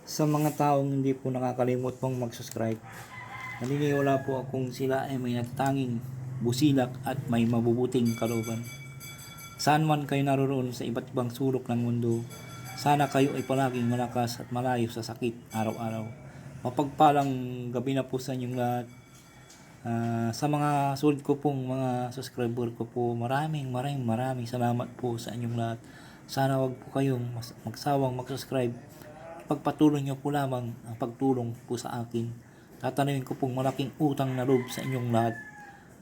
Sa mga taong hindi po nakakalimot pong mag-subscribe, naniniwala po akong sila ay may natatanging busilak at may mabubuting kalooban. Saan man kayo naroon sa iba't ibang sulok ng mundo, sana kayo ay palaging malakas at malayo sa sakit araw-araw. Mapagpalang gabi na po sa inyong lahat. Sa mga sulit ko pong mga subscriber ko po, maraming salamat po sa inyong lahat. Sana wag po kayong magsawang mag-subscribe. Pagpatuloy niyo po lamang ang pagtulong po sa akin. Tatanungin ko pong malaking utang na loob sa inyong lahat.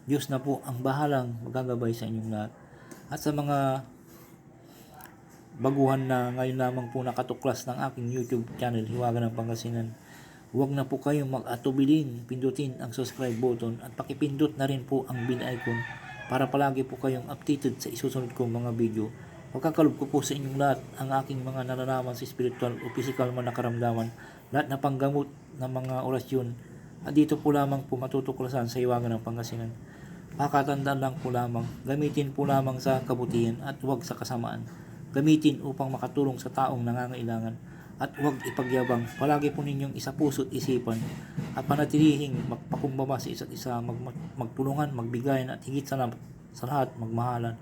Diyos na po ang bahalang magagabay sa inyong lahat. At sa mga baguhan na ngayon lamang po nakatuklas ng aking YouTube channel, Hiwaga ng Pangasinan, huwag na po kayong mag-atubiling pindutin ang subscribe button at pakipindot na rin po ang bell icon para palagi po kayong updated sa isusunod kong mga video. Pagkakalob ko po sa inyong lahat ang aking mga nalalaman sa spiritual o physical man na karamdaman, lahat na panggamot ng mga orasyon, at dito po lamang po matutuklasan sa Hiwaga ng Pangasinan. Pakatandaan lang po lamang, gamitin po lamang sa kabutihan at huwag sa kasamaan. Gamitin upang makatulong sa taong nangangailangan at huwag ipagyabang. Palagi po ninyong isapuso't isipan at panatilihing magpakumbaba sa isa't isa, magtulungan, magbigayan at higit sa lahat magmahalan.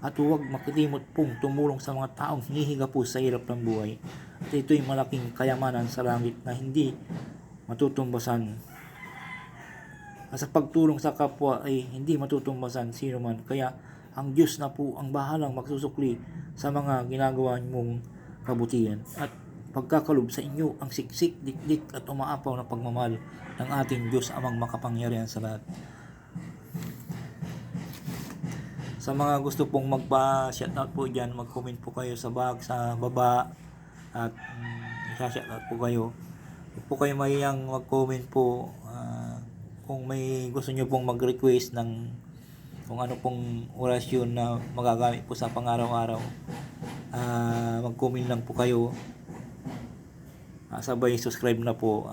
At huwag makilimot pong tumulong sa mga taong hinihiga po sa hirap ng buhay. At ito'y malaking kayamanan sa langit na hindi matutumbasan. At sa pagtulong sa kapwa ay hindi matutumbasan sino man. Kaya ang Diyos na po ang bahalang magsusukli sa mga ginagawa mong kabutihan. At pagkakalob sa inyo ang siksik, dikdik at umaapaw na pagmamahal ng ating Diyos amang makapangyarihan sa lahat. Sa mga gusto pong magpa-shoutout po dyan, mag-comment po kayo sa baba at isa-shoutout po kayo. Huwag po kayo mahiyang mag-comment po. Kung may gusto nyo pong mag-request ng kung ano pong orasyon na magagamit po sa pang-araw-araw, mag-comment lang po kayo. Sabay subscribe na po.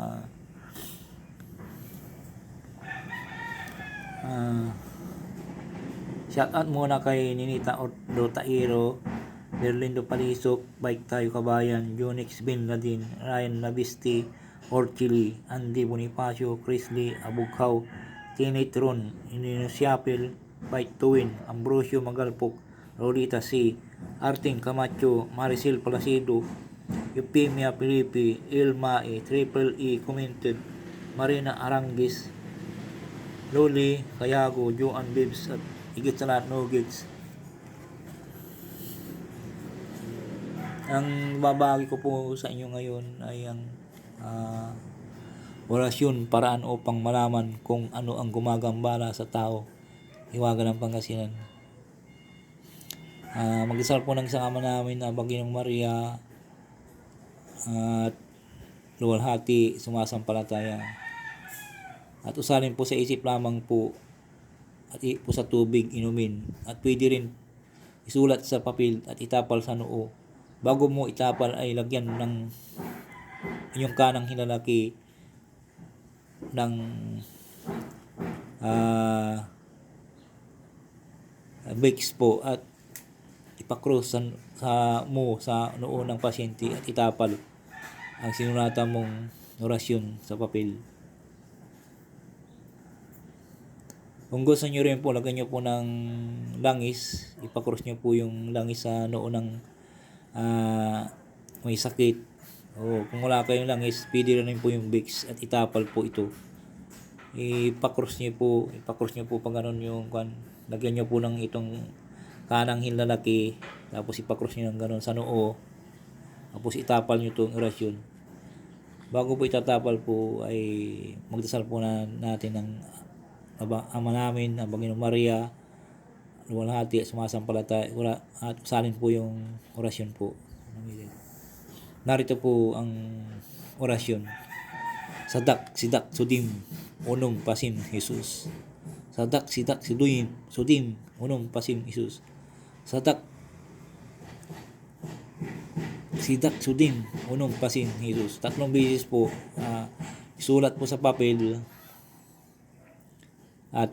Shoutout muna kay Ninita Ortairo, Berlindo Palisok, Bike Tayo Kabayan, Jonix Bin Ladin, Ryan Nabisti, Orchili, Andy Bonifacio, Chris Lee, Abughaw, Kenneth Ron, Indonesia-Apil, Bike Tuwin, Ambrosio Magalpok, Rolita C, Arting Camacho, Maricel Placido, Eupemia Filipi, Ilma E, Triple E Commented, Marina Arangis, Loli, Kayago, Joan Bibs, at higit sa lahat Nuggets. Ang babagi ko po sa inyo ngayon ay ang orasyon, paraan upang malaman kung ano ang gumagambala sa tao. Hiwaga ng Pangasinan. Magdasal po ng isang ama namin na Baginong Maria at luwalhati sumasampalataya. At usalin po sa isip lamang po at po sa tubig inumin. At pwede rin isulat sa papel at itapal sa noo. Bago mo itapal ay lagyan ng inyong kanang hinalaki ng Vicks po at ipakross sa noo ng pasyente at itapal ang sinulatan mong orasyon sa papel. Kung gusto nyo rin po, lagyan nyo po ng langis, ipakross nyo po yung langis sa noo ng may sakit. O kung wala kayong langis, pwede rin po yung Vicks at itapal po ito. Ipakross nyo po pag ganun yung lagyan nyo po ng itong kanang hinlalaki, tapos ipakross nyo ng ganun sa noo, tapos itapal nyo itong orasyon. Bago po itatapal po ay magdasal po natin ng Ama namin, ang Baginong Maria, luwalhati at sumasampalataya, at salin po yung orasyon po. Narito po ang orasyon. Sadak sidak sudim unong pasim Jesus. Sadak sidak sudim unong pasim Jesus. Sadak sidak sudim unong pasim Jesus. 3 beses po isulat po sa papel at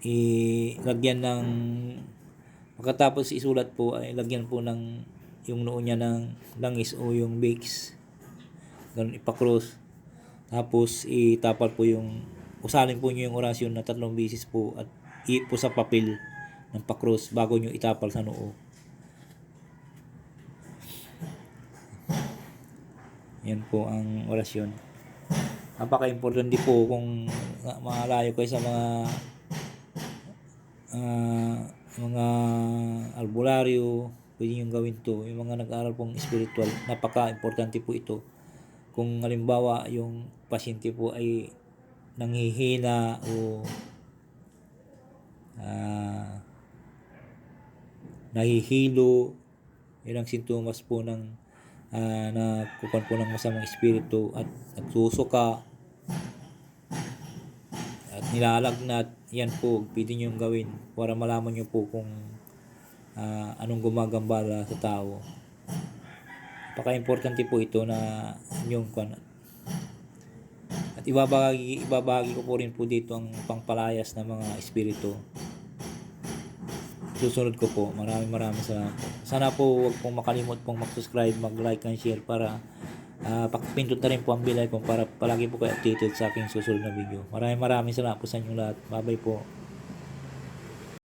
ilagyan ng pagkatapos isulat po ay lagyan po ng yung noo niya ng langis o yung bakes. Ganun ipa-cross. Tapos itapal po yung, usalin po nyo yung orasyon na 3 beses po at po sa papel ng pa-cross bago nyo itapal sa noo. Yan po ang orasyon. Napaka-importante po kung malayo kayo sa mga albularyo, pwede nyo gawin to. Yung mga nag-aaral pong spiritual, napaka-importante po ito. Kung halimbawa yung pasyente po ay nanghihina o nahihilo, yun ang sintomas po ng nakukuha po ng masamang espiritu at nagsusuka at nilalagnat. Yan po pwede nyo gawin para malaman nyo po kung anong gumagambala sa tao. Napaka-importante po ito na yung at ibabahagi ko po rin po dito ang pangpalayas ng mga espiritu. Susunod ko po. Maraming salamat po. Sana po huwag pong makalimot pong mag-subscribe, mag-like and share para pakipindot na rin po ang bell icon para palagi po kayo updated sa aking susunod na video. Maraming salamat po sa inyong lahat. Bye bye po.